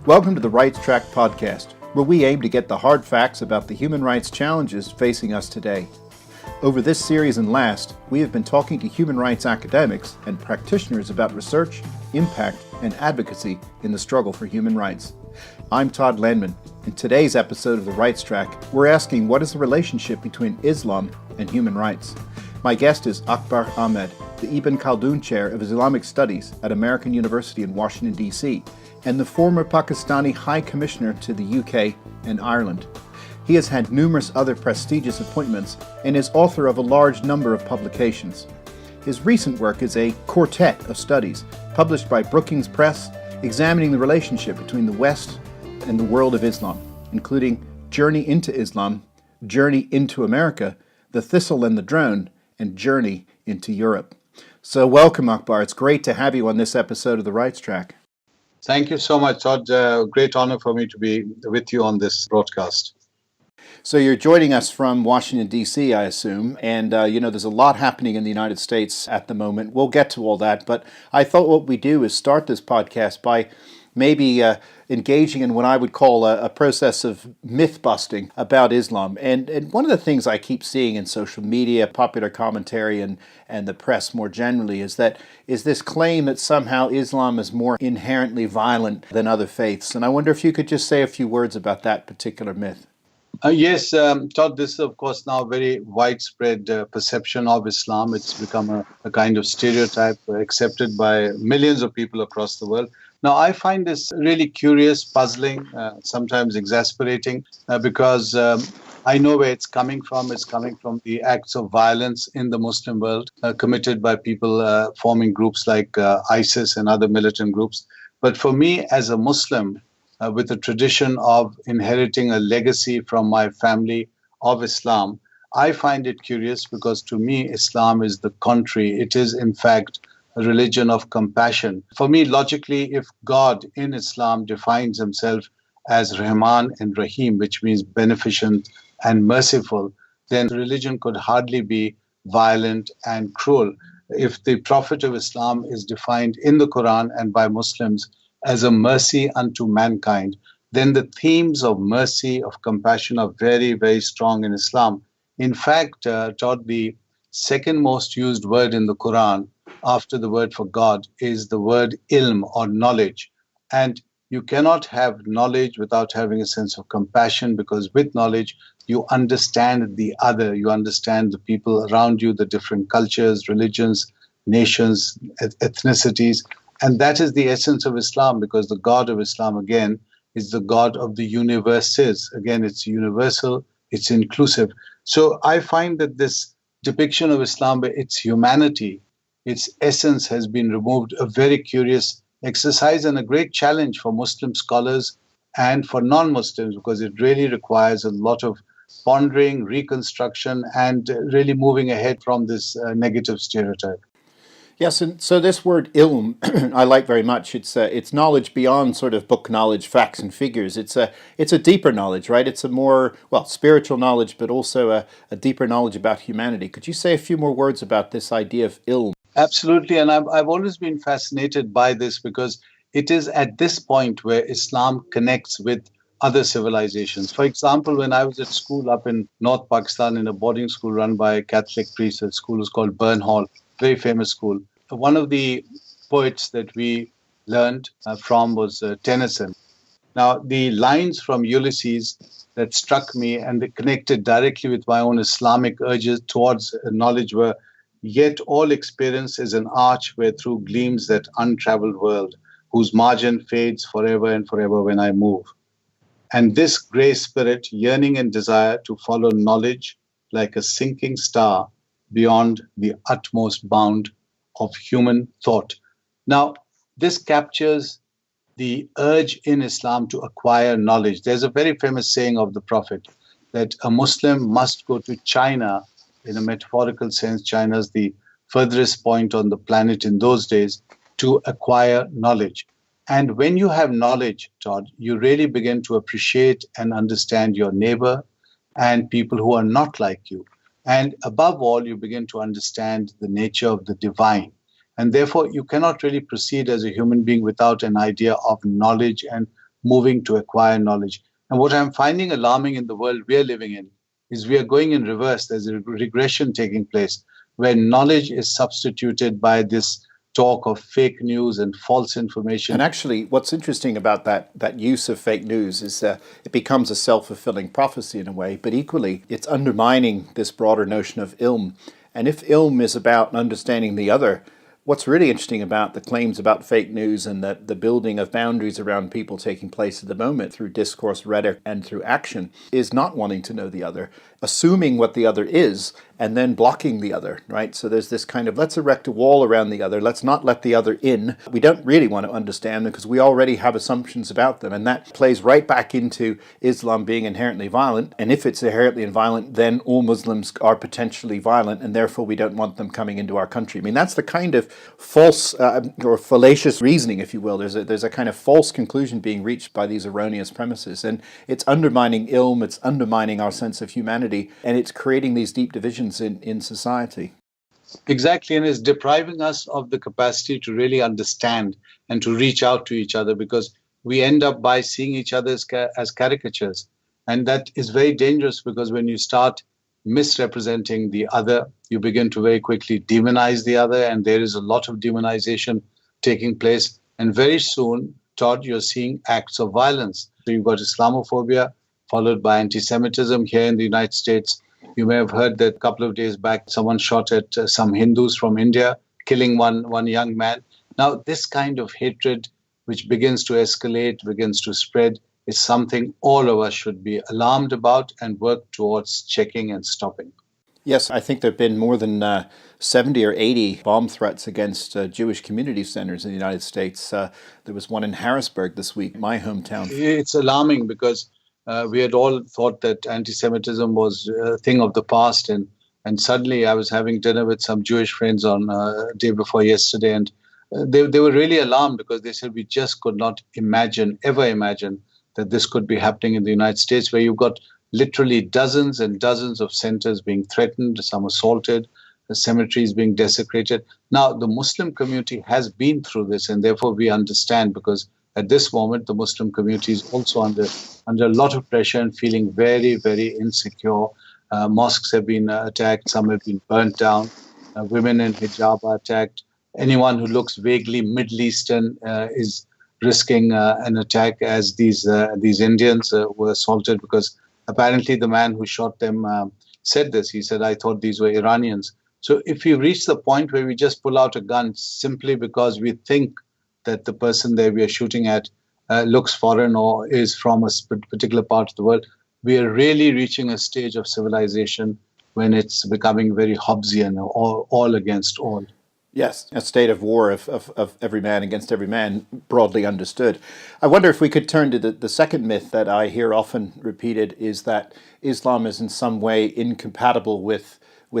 Welcome to the Rights Track podcast, where we aim to get the hard facts about the human rights challenges facing us today. Over this series and last, we have been talking to human rights academics and practitioners about research, impact, and advocacy in the struggle for human rights. I'm Todd. In today's episode of the Rights Track, we're asking what is the relationship between Islam and human rights. My guest is Akbar Ahmed, the Ibn Khaldun Chair of Islamic Studies at American University in Washington, D.C., and the former Pakistani High Commissioner to the UK and Ireland. He has had numerous other prestigious appointments and is author of a large number of publications. His recent work is a quartet of studies published by Brookings Press, examining the relationship between the West and the world of Islam, including Journey into Islam, Journey into America, The Thistle and the Drone, and Journey into Europe. So welcome, Akbar. It's great to have you on this episode of the Rights Track. Thank you so much, Todd. Great honor for me to be with you on this broadcast. So you're joining us from Washington, D.C., I assume, and there's a lot happening in the United States at the moment. We'll get to all that, but I thought what we do is start this podcast by maybe engaging in what I would call a process of myth-busting about Islam. And one of the things I keep seeing in social media, popular commentary, and the press more generally is this claim that somehow Islam is more inherently violent than other faiths. And I wonder if you could just say a few words about that particular myth. Yes, Todd, this is, of course, now a very widespread perception of Islam. It's become a kind of stereotype accepted by millions of people across the world. Now, I find this really curious, puzzling, sometimes exasperating, because I know where it's coming from. It's coming from the acts of violence in the Muslim world committed by people forming groups like ISIS and other militant groups. But for me, as a Muslim, with a tradition of inheriting a legacy from my family of Islam, I find it curious because to me, Islam is the contrary. It is, in fact, a religion of compassion. For me, logically, if God in Islam defines himself as Rahman and Rahim, which means beneficent and merciful, then religion could hardly be violent and cruel. If the Prophet of Islam is defined in the Quran and by Muslims as a mercy unto mankind, then the themes of mercy, of compassion are very, very strong in Islam. In fact, Todd, the second most used word in the Quran after the word for God is the word ilm or knowledge. And you cannot have knowledge without having a sense of compassion, because with knowledge, you understand the other, you understand the people around you, the different cultures, religions, nations, ethnicities. And that is the essence of Islam, because the God of Islam, again, is the God of the universes. Again, it's universal, it's inclusive. So I find that this depiction of Islam, its humanity, its essence has been removed, a very curious exercise and a great challenge for Muslim scholars and for non-Muslims, because it really requires a lot of pondering, reconstruction, and really moving ahead from this negative stereotype. Yes, and so this word ilm I like very much. It's knowledge beyond sort of book knowledge, facts and figures. It's a deeper knowledge, right? It's a more, spiritual knowledge, but also a deeper knowledge about humanity. Could you say a few more words about this idea of ilm? Absolutely, and I've always been fascinated by this because it is at this point where Islam connects with other civilizations. For example, when I was at school up in North Pakistan in a boarding school run by a Catholic priest, the school was called Burn Hall, very famous school. One of the poets that we learned from was Tennyson. Now, the lines from Ulysses that struck me and they connected directly with my own Islamic urges towards knowledge were, "Yet all experience is an arch where through gleams that untraveled world, whose margin fades forever and forever when I move. And this grey spirit, yearning and desire to follow knowledge like a sinking star beyond the utmost bound of human thought." Now, this captures the urge in Islam to acquire knowledge. There's a very famous saying of the Prophet that a Muslim must go to China. In a metaphorical sense, China is the furthest point on the planet in those days to acquire knowledge. And when you have knowledge, Todd, you really begin to appreciate and understand your neighbor and people who are not like you. And above all, you begin to understand the nature of the divine. And therefore, you cannot really proceed as a human being without an idea of knowledge and moving to acquire knowledge. And what I'm finding alarming in the world we are living in is we are going in reverse. There's a regression taking place where knowledge is substituted by this talk of fake news and false information. And actually, what's interesting about that use of fake news is it becomes a self-fulfilling prophecy in a way, but equally, it's undermining this broader notion of ilm. And if ilm is about understanding the other, what's really interesting about the claims about fake news and the building of boundaries around people taking place at the moment through discourse, rhetoric, and through action is not wanting to know the other, assuming what the other is, and then blocking the other, right? So there's this kind of, let's erect a wall around the other, let's not let the other in. We don't really want to understand them because we already have assumptions about them, and that plays right back into Islam being inherently violent, and if it's inherently violent, then all Muslims are potentially violent, and therefore we don't want them coming into our country. I mean, that's the kind of false or fallacious reasoning, if you will. There's a kind of false conclusion being reached by these erroneous premises, and it's undermining ilm, it's undermining our sense of humanity, and it's creating these deep divisions in society. Exactly, and it's depriving us of the capacity to really understand and to reach out to each other, because we end up by seeing each other as caricatures. And that is very dangerous, because when you start misrepresenting the other, you begin to very quickly demonize the other, and there is a lot of demonization taking place. And very soon, Todd, you're seeing acts of violence. So you've got Islamophobia, followed by anti-Semitism here in the United States. You may have heard that a couple of days back, someone shot at some Hindus from India, killing one young man. Now, this kind of hatred, which begins to escalate, begins to spread, is something all of us should be alarmed about and work towards checking and stopping. Yes, I think there have been more than 70 or 80 bomb threats against Jewish community centers in the United States. There was one in Harrisburg this week, my hometown. It's alarming because we had all thought that anti-Semitism was a thing of the past. And suddenly I was having dinner with some Jewish friends on day before yesterday. And they were really alarmed because they said we just could not ever imagine that this could be happening in the United States, where you've got literally dozens and dozens of centers being threatened, some assaulted, the cemeteries being desecrated. Now, the Muslim community has been through this, and therefore we understand, because at this moment, the Muslim community is also under a lot of pressure and feeling very, very insecure. Mosques have been attacked, some have been burnt down, women in hijab are attacked. Anyone who looks vaguely Middle Eastern is risking an attack, as these Indians were assaulted, because apparently the man who shot them said this. He said, I thought these were Iranians. So if we reach the point where we just pull out a gun simply because we think that the person there we are shooting at looks foreign or is from a particular part of the world, we are really reaching a stage of civilization when it's becoming very Hobbesian, or all against all. Yes, a state of war of every man against every man, broadly understood. I wonder if we could turn to the second myth that I hear often repeated, is that Islam is in some way incompatible with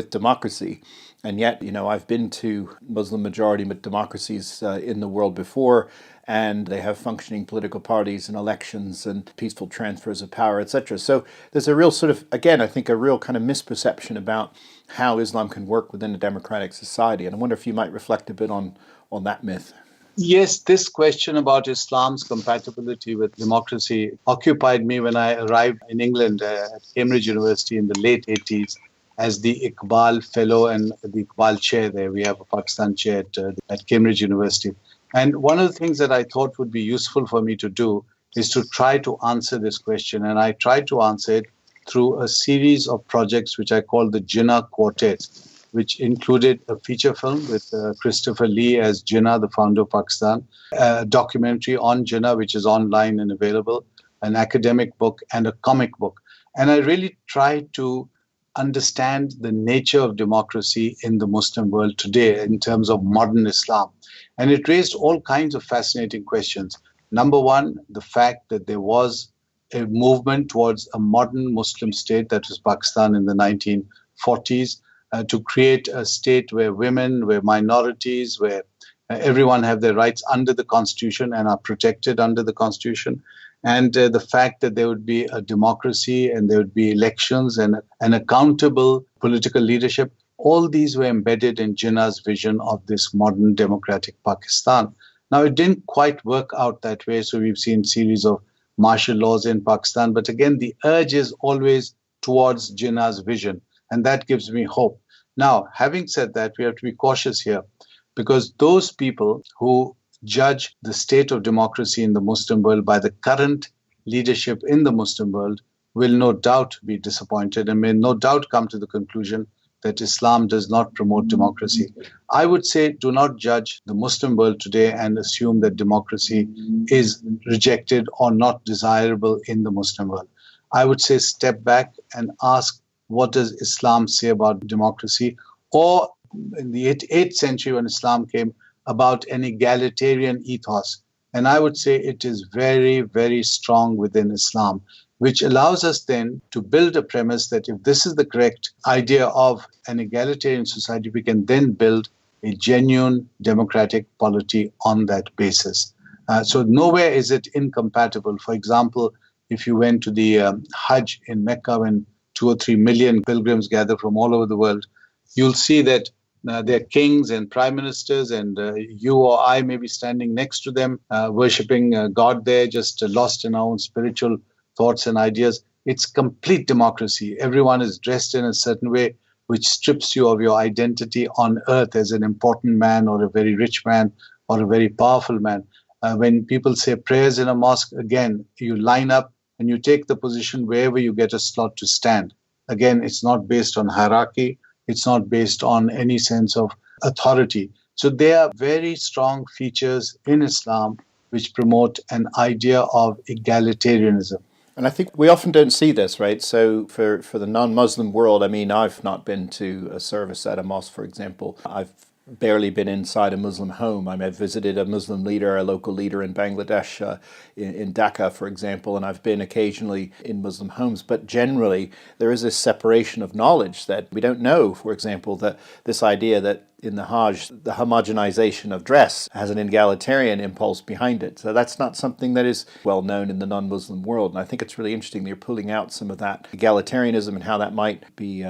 democracy. And yet, I've been to Muslim majority democracies in the world before, and they have functioning political parties and elections and peaceful transfers of power, etc. So there's a real sort of, again, I think a real kind of misperception about how Islam can work within a democratic society. And I wonder if you might reflect a bit on that myth. Yes, this question about Islam's compatibility with democracy occupied me when I arrived in England at Cambridge University in the late 80s as the Iqbal Fellow and the Iqbal Chair there. We have a Pakistan chair at Cambridge University. And one of the things that I thought would be useful for me to do is to try to answer this question. And I tried to answer it through a series of projects which I call the Jinnah Quartet, which included a feature film with Christopher Lee as Jinnah, the founder of Pakistan, a documentary on Jinnah, which is online and available, an academic book, and a comic book. And I really tried to understand the nature of democracy in the Muslim world today in terms of modern Islam. And it raised all kinds of fascinating questions. Number one, the fact that there was a movement towards a modern Muslim state, that was Pakistan in the 1940s, to create a state where women, where minorities, where everyone have their rights under the constitution and are protected under the constitution. And the fact that there would be a democracy and there would be elections and an accountable political leadership. All these were embedded in Jinnah's vision of this modern democratic Pakistan. Now, it didn't quite work out that way. So we've seen series of martial laws in Pakistan. But again, the urge is always towards Jinnah's vision, and that gives me hope. Now, having said that, we have to be cautious here, because those people who judge the state of democracy in the Muslim world by the current leadership in the Muslim world will no doubt be disappointed and may no doubt come to the conclusion that Islam does not promote democracy. I would say do not judge the Muslim world today and assume that democracy is rejected or not desirable in the Muslim world. I would say step back and ask, what does Islam say about democracy? Or in the 8th century when Islam came, about an egalitarian ethos. And I would say it is very, very strong within Islam, which allows us then to build a premise that if this is the correct idea of an egalitarian society, we can then build a genuine democratic polity on that basis. So nowhere is it incompatible. For example, if you went to the Hajj in Mecca when 2 or 3 million pilgrims gather from all over the world, you'll see that they're kings and prime ministers, and you or I may be standing next to them, worshipping God there, just lost in our own spiritual thoughts and ideas. It's complete democracy. Everyone is dressed in a certain way, which strips you of your identity on earth as an important man or a very rich man or a very powerful man. When people say prayers in a mosque, again, you line up and you take the position wherever you get a slot to stand. Again, it's not based on hierarchy. It's not based on any sense of authority. So there are very strong features in Islam which promote an idea of egalitarianism. And I think we often don't see this, right? So for the non-Muslim world, I mean, I've not been to a service at a mosque, for example. I've barely been inside a Muslim home. I mean, I've visited a Muslim leader, a local leader in Bangladesh, in Dhaka, for example, and I've been occasionally in Muslim homes. But generally, there is this separation of knowledge that we don't know, for example, that this idea that in the Hajj, the homogenization of dress has an egalitarian impulse behind it. So that's not something that is well known in the non-Muslim world. And I think it's really interesting that you're pulling out some of that egalitarianism and how that might be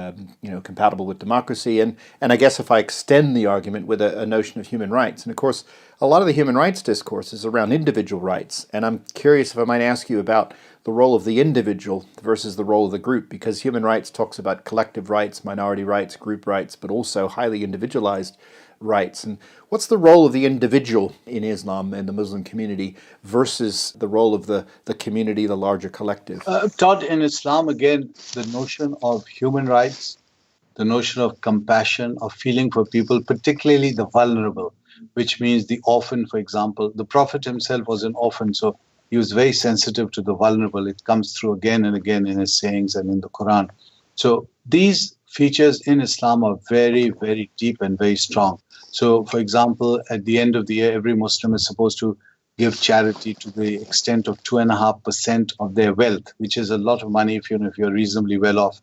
compatible with democracy. And I guess if I extend the argument with a notion of human rights, and of course, a lot of the human rights discourse is around individual rights. And I'm curious if I might ask you about the role of the individual versus the role of the group, because human rights talks about collective rights, minority rights, group rights, but also highly individualized rights. And what's the role of the individual in Islam and the Muslim community versus the role of the community, the larger collective? Todd, in Islam, again, the notion of human rights, the notion of compassion, of feeling for people, particularly the vulnerable, which means the orphan, for example. The Prophet himself was an orphan, so he was very sensitive to the vulnerable. It comes through again and again in his sayings and in the Quran. So these features in Islam are very, very deep and very strong. So, for example, at the end of the year, every Muslim is supposed to give charity to the extent of 2.5% of their wealth, which is a lot of money if you're reasonably well off.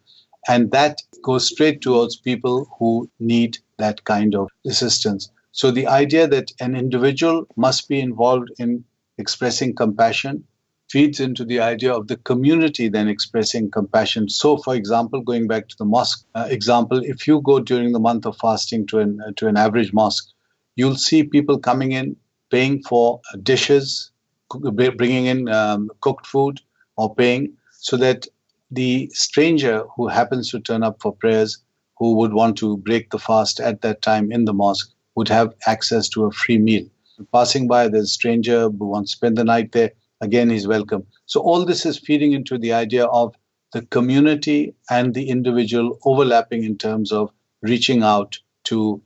And that goes straight towards people who need that kind of assistance. So the idea that an individual must be involved in expressing compassion feeds into the idea of the community then expressing compassion. So, for example, going back to the mosque example, if you go during the month of fasting to an average mosque, you'll see people coming in, paying for dishes, bringing in cooked food or paying, so that the stranger who happens to turn up for prayers, who would want to break the fast at that time in the mosque, would have access to a free meal. Passing by, there's a stranger who wants to spend the night there. Again, he's welcome. So all this is feeding into the idea of the community and the individual overlapping in terms of reaching out to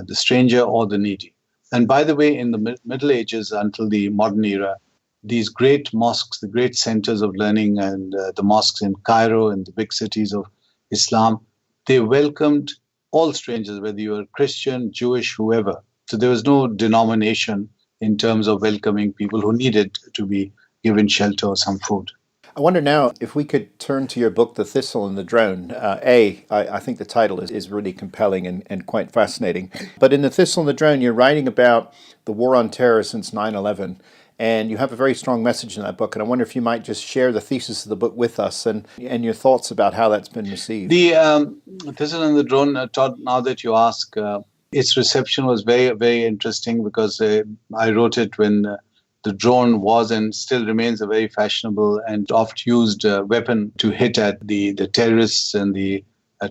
the stranger or the needy. And by the way, in the Middle Ages until the modern era, these great mosques, the great centers of learning and the mosques in Cairo and the big cities of Islam, they welcomed all strangers, whether you were Christian, Jewish, whoever. So there was no denomination in terms of welcoming people who needed to be given shelter or some food. I wonder now if we could turn to your book, The Thistle and the Drone. I think the title is really compelling and quite fascinating. But in The Thistle and the Drone, you're writing about the war on terror since 9/11. And you have a very strong message in that book. And I wonder if you might just share the thesis of the book with us and your thoughts about how that's been received. The Thistle and the Drone, Todd, now that you ask, its reception was very, very interesting because I wrote it when the drone was and still remains a very fashionable and oft-used weapon to hit at the terrorists and the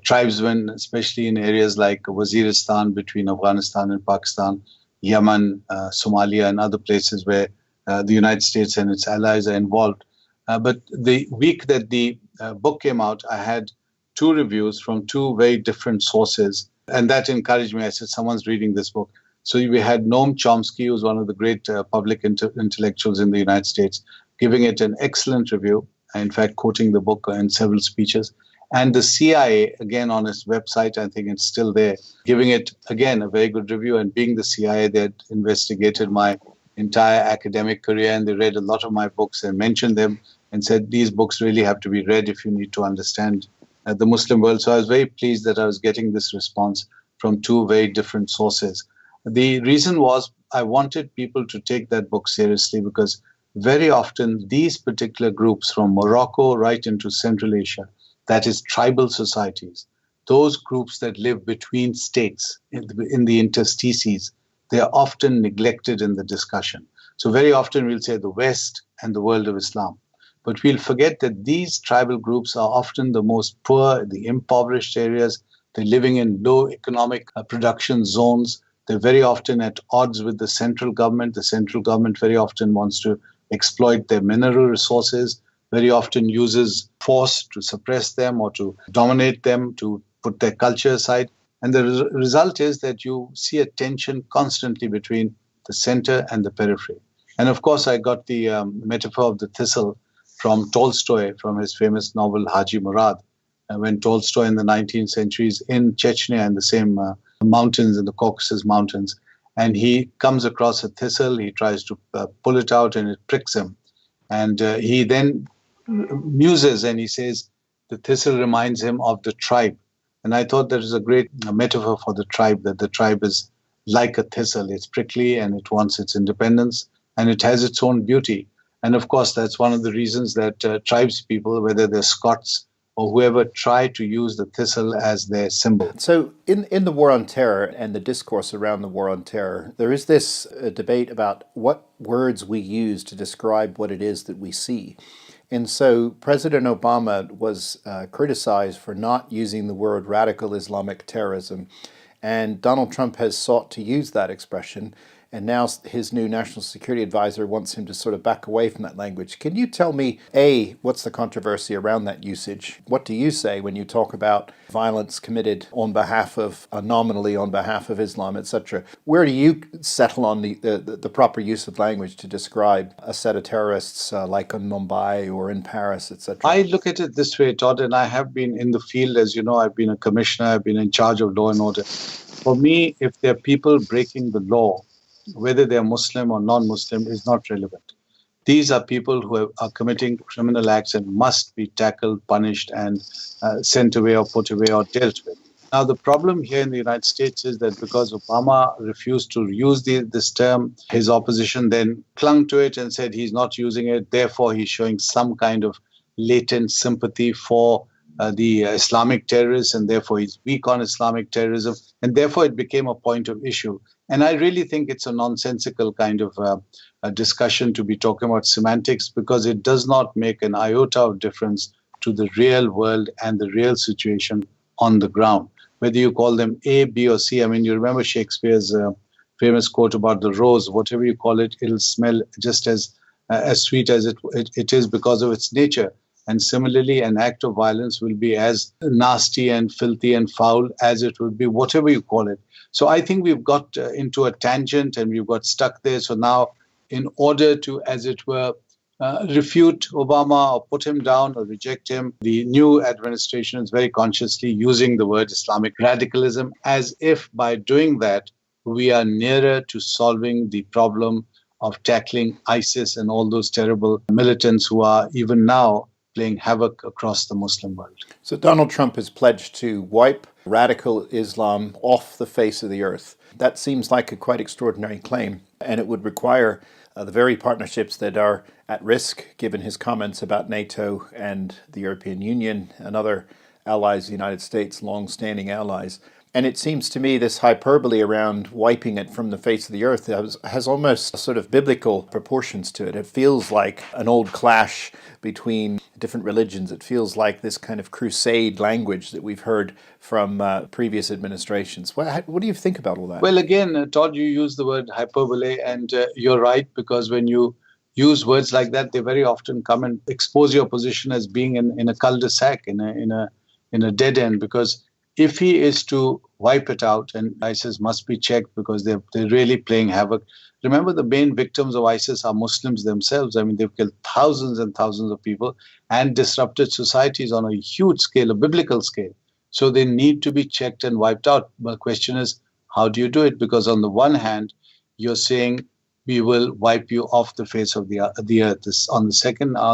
tribesmen, especially in areas like Waziristan between Afghanistan and Pakistan, Yemen, Somalia, and other places where the United States and its allies are involved. But the week that the book came out, I had 2 reviews from 2 very different sources, and that encouraged me. I said, someone's reading this book. So we had Noam Chomsky, who's one of the great public intellectuals in the United States, giving it an excellent review, in fact, quoting the book in several speeches. And the CIA, again, on its website, I think it's still there, giving it, again, a very good review. And being the CIA, they had investigated my entire academic career, and they read a lot of my books and mentioned them and said, these books really have to be read if you need to understand the Muslim world. So I was very pleased that I was getting this response from 2 very different sources. The reason was I wanted people to take that book seriously, because very often these particular groups from Morocco right into Central Asia, that is tribal societies, those groups that live between states in the interstices, they are often neglected in the discussion. So very often we'll say the West and the world of Islam. But we'll forget that these tribal groups are often the most poor, the impoverished areas. They're living in low economic production zones. They're very often at odds with the central government. The central government very often wants to exploit their mineral resources, very often uses force to suppress them or to dominate them, to put their culture aside. And the result is that you see a tension constantly between the center and the periphery. And of course, I got the metaphor of the thistle from Tolstoy, from his famous novel Haji Murad, when Tolstoy in the 19th century is in Chechnya, in the same mountains, in the Caucasus Mountains, and he comes across a thistle. He tries to pull it out, and it pricks him. And he then muses, and he says the thistle reminds him of the tribe. And I thought that is a great metaphor for the tribe, that the tribe is like a thistle. It's prickly, and it wants its independence, and it has its own beauty. And of course, that's one of the reasons that tribes people, whether they're Scots or whoever, try to use the thistle as their symbol. So in the war on terror and the discourse around the war on terror, there is this debate about what words we use to describe what it is that we see. And so President Obama was criticized for not using the word radical Islamic terrorism. And Donald Trump has sought to use that expression. And now his new national security advisor wants him to sort of back away from that language. Can you tell me, A, what's the controversy around that usage? What do you say when you talk about violence committed on behalf of, nominally on behalf of Islam, etc.? Where do you settle on the proper use of language to describe a set of terrorists like in Mumbai or in Paris, etc.? I look at it this way, Todd, and I have been in the field, as you know. I've been a commissioner. I've been in charge of law and order. For me, if there are people breaking the law, whether they're Muslim or non-Muslim, is not relevant. These are people who are committing criminal acts and must be tackled, punished, and sent away or put away or dealt with. Now, the problem here in the United States is that because Obama refused to use this term, his opposition then clung to it and said he's not using it. Therefore, he's showing some kind of latent sympathy for the Islamic terrorists, and therefore he's weak on Islamic terrorism. And therefore, it became a point of issue. And I really think it's a nonsensical kind of a discussion to be talking about semantics, because it does not make an iota of difference to the real world and the real situation on the ground. Whether you call them A, B, or C. I mean, you remember Shakespeare's famous quote about the rose. Whatever you call it, it'll smell just as sweet as it is because of its nature. And similarly, an act of violence will be as nasty and filthy and foul as it would be, whatever you call it. So I think we've got into a tangent and we've got stuck there. So now, in order to, as it were, refute Obama or put him down or reject him, the new administration is very consciously using the word Islamic radicalism, as if by doing that, we are nearer to solving the problem of tackling ISIS and all those terrible militants who are even now playing havoc across the Muslim world. So Donald Trump has pledged to wipe radical Islam off the face of the earth. That seems like a quite extraordinary claim, and it would require the very partnerships that are at risk, given his comments about NATO and the European Union and other allies of the United States, long-standing allies. And it seems to me this hyperbole around wiping it from the face of the earth has almost sort of biblical proportions to it. It feels like an old clash between different religions. It feels like this kind of crusade language that we've heard from previous administrations. What do you think about all that? Well, again, Todd, you use the word hyperbole, and you're right, because when you use words like that, they very often come and expose your position as being in a cul-de-sac, in a dead end, because if he is to wipe it out, and ISIS must be checked because they're really playing havoc. Remember, the main victims of ISIS are Muslims themselves. I mean, they've killed thousands and thousands of people and disrupted societies on a huge scale, a biblical scale. So they need to be checked and wiped out. But the question is, how do you do it? Because on the one hand, you're saying we will wipe you off the face of the earth. On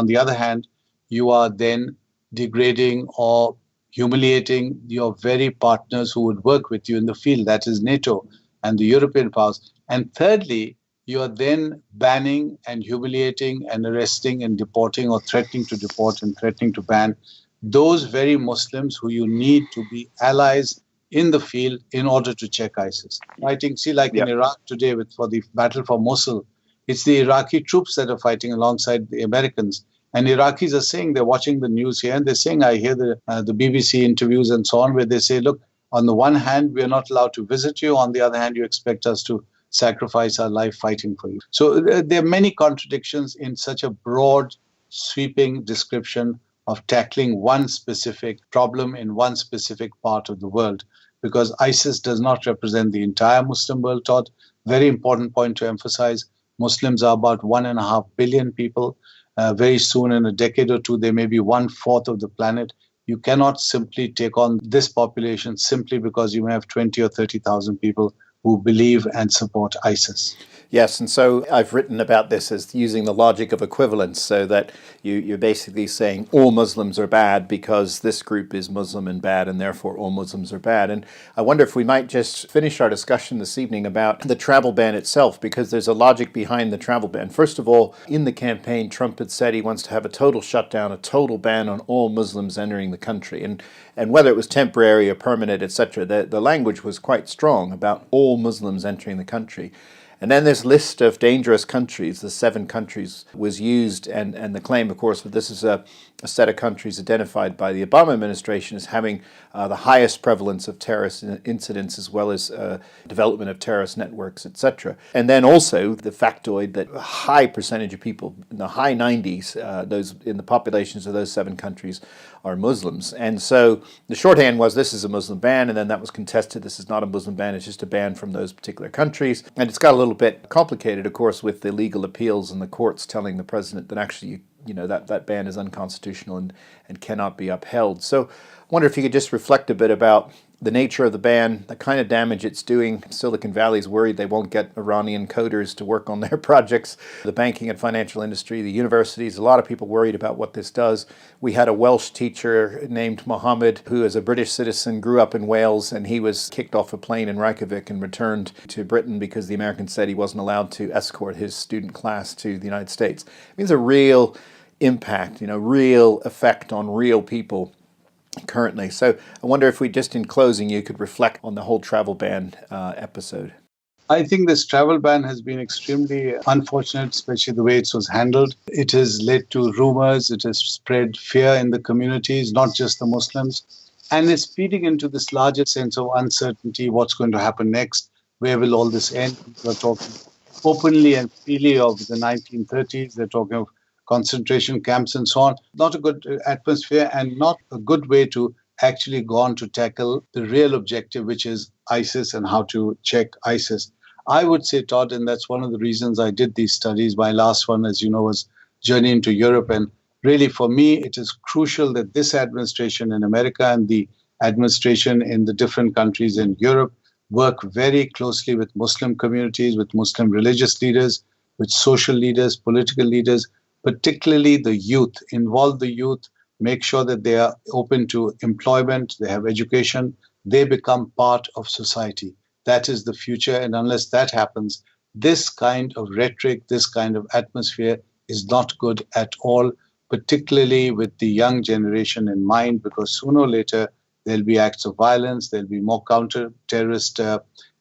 the other hand, you are then degrading or humiliating your very partners who would work with you in the field, that is NATO and the European powers. And thirdly, you are then banning and humiliating and arresting and deporting or threatening to deport and threatening to ban those very Muslims who you need to be allies in the field in order to check ISIS. Fighting, see, like in Iraq today for the battle for Mosul, it's the Iraqi troops that are fighting alongside the Americans. And Iraqis are saying, they're watching the news here, and they're saying, I hear the BBC interviews and so on, where they say, look, on the one hand, we are not allowed to visit you. On the other hand, you expect us to sacrifice our life fighting for you. So there are many contradictions in such a broad, sweeping description of tackling one specific problem in one specific part of the world, because ISIS does not represent the entire Muslim world, Todd. Very important point to emphasize. Muslims are about 1.5 billion people. Very soon, in a decade or two, they may be 1/4 of the planet. You cannot simply take on this population simply because you may have 20 or 30,000 people who believe and support ISIS. Yes, and so I've written about this as using the logic of equivalence, so that you're basically saying all Muslims are bad because this group is Muslim and bad, and therefore all Muslims are bad. And I wonder if we might just finish our discussion this evening about the travel ban itself, because there's a logic behind the travel ban. First of all, in the campaign, Trump had said he wants to have a total shutdown, a total ban on all Muslims entering the country. And whether it was temporary or permanent, etc., the language was quite strong about all Muslims entering the country. And then this list of dangerous countries, the 7 countries, was used, and the claim, of course, that this is a set of countries identified by the Obama administration as having the highest prevalence of terrorist incidents, as well as development of terrorist networks, etc. And then also the factoid that a high percentage of people, in the high 90s, those in the populations of those 7 countries, are Muslims. And so the shorthand was, this is a Muslim ban, and then that was contested. This is not a Muslim ban, it's just a ban from those particular countries. And it's got a little bit complicated, of course, with the legal appeals and the courts telling the president that actually, that ban is unconstitutional and cannot be upheld. So I wonder if you could just reflect a bit about the nature of the ban, the kind of damage it's doing. Silicon Valley is worried they won't get Iranian coders to work on their projects. The banking and financial industry, the universities, a lot of people worried about what this does. We had a Welsh teacher named Mohammed who, as a British citizen, grew up in Wales, and he was kicked off a plane in Reykjavik and returned to Britain because the Americans said he wasn't allowed to escort his student class to the United States. It means a real impact, real effect on real people currently. So I wonder if we, just in closing, you could reflect on the whole travel ban episode. I think this travel ban has been extremely unfortunate, especially the way it was handled. It has led to rumors, it has spread fear in the communities, not just the Muslims, and it's feeding into this larger sense of uncertainty. What's going to happen next? Where will all this end? People are talking openly and freely of the 1930s. They're talking of concentration camps and so on. Not a good atmosphere, and not a good way to actually go on to tackle the real objective, which is ISIS and how to check ISIS. I would say, Todd, and that's one of the reasons I did these studies. My last one, as you know, was Journey into Europe. And really, for me, it is crucial that this administration in America and the administration in the different countries in Europe work very closely with Muslim communities, with Muslim religious leaders, with social leaders, political leaders, particularly the youth. Involve the youth, make sure that they are open to employment, they have education, they become part of society. That is the future, and unless that happens, this kind of rhetoric, this kind of atmosphere is not good at all, particularly with the young generation in mind, because sooner or later there'll be acts of violence, there'll be more counter-terrorist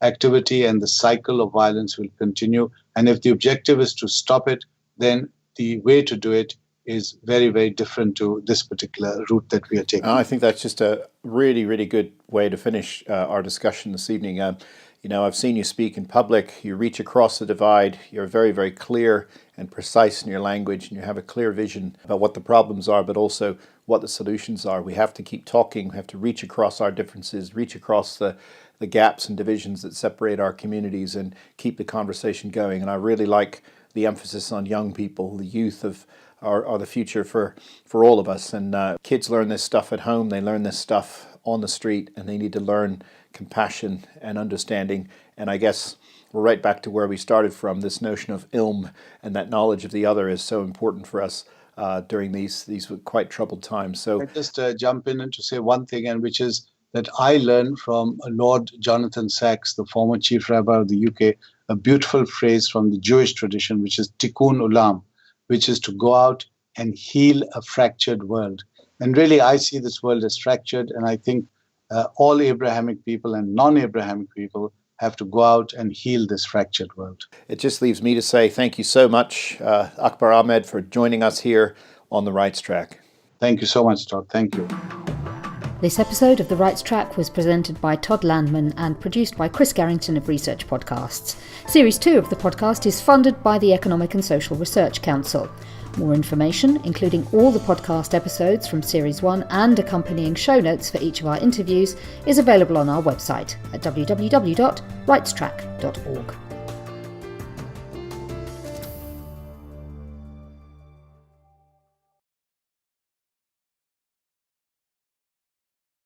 activity, and the cycle of violence will continue. And if the objective is to stop it, then the way to do it is very, very different to this particular route that we are taking. I think that's just a really, really good way to finish our discussion this evening. I've seen you speak in public. You reach across the divide. You're very, very clear and precise in your language, and you have a clear vision about what the problems are, but also what the solutions are. We have to keep talking. We have to reach across our differences, reach across the gaps and divisions that separate our communities, and keep the conversation going. And I really like the emphasis on young people. The youth are the future for all of us. And kids learn this stuff at home. They learn this stuff on the street, and they need to learn compassion and understanding. And I guess we're right back to where we started from. This notion of ilm and that knowledge of the other is so important for us during these quite troubled times. So I just jump in and to say one thing, and which is that I learned from Lord Jonathan Sacks, the former chief rabbi of the UK, a beautiful phrase from the Jewish tradition, which is tikkun olam, which is to go out and heal a fractured world. And really, I see this world as fractured, and I think all Abrahamic people and non-Abrahamic people have to go out and heal this fractured world. It just leaves me to say thank you so much, Akbar Ahmed, for joining us here on The Rights Track. Thank you so much, Todd. Thank you. This episode of The Rights Track was presented by Todd Landman and produced by Chris Garrington of Research Podcasts. Series 2 of the podcast is funded by the Economic and Social Research Council. More information, including all the podcast episodes from Series 1 and accompanying show notes for each of our interviews, is available on our website at www.rightstrack.org.